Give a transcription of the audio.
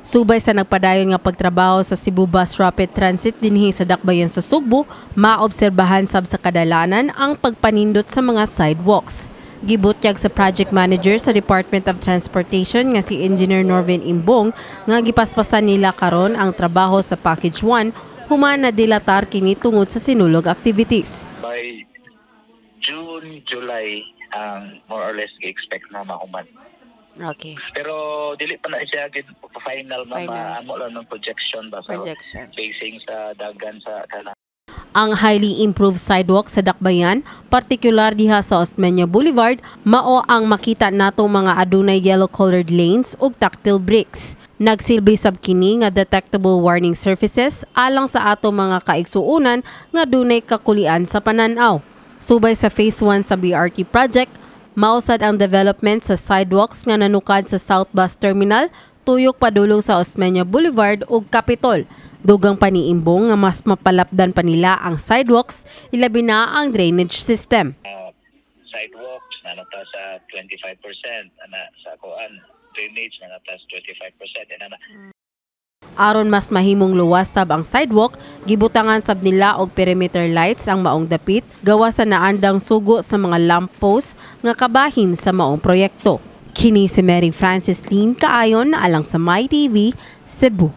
Subay sa nagpadayon nga pagtrabaho sa Cebu Bus Rapid Transit dinhi sa dakbayan sa Sugbo, maobserbahan sab sa kadalanan ang pagpanindot sa mga sidewalks. Gibutyag sa project manager sa Department of Transportation nga si Engineer Norvin Imbong nga gipaspasan nila karon ang trabaho sa Package 1 human na dilatar kini tungod sa sinulog activities. By June, July, more or less expect na mahuman. Okay. Pero dili pa na siya final na amo lang ng projection ba sa facing sa dagan sa kanan. Ang highly improved sidewalk sa dakbayan, partikular diha sa Osmeña Boulevard, mao ang makita nato mga adunay yellow-colored lanes ug tactile bricks. Nagsilbi sab kini nga detectable warning surfaces alang sa ato mga kaigsuunan nga dunay kakulian sa pananaw. Subay sa Phase 1 sa BRT project, mausad ang development sa sidewalks nga nanukad sa South Bus Terminal, tuyok padulong sa Osmeña Boulevard ug Capitol. Dugang paniimbong nga mas mapalapdan pa nila ang sidewalks, ilabi na ang drainage system. Sidewalks na nata sa 25%, ana sa kuan drainage na nata sa 25%, ana. Aron mas mahimong luwasab ang sidewalk, gibutangan sab nila og perimeter lights ang maong dapit gawa sa naandang sugo sa mga lamppost nga kabahin sa maong proyekto. Kini si Mary Francis Lin kaayon alang sa MyTV, Cebu.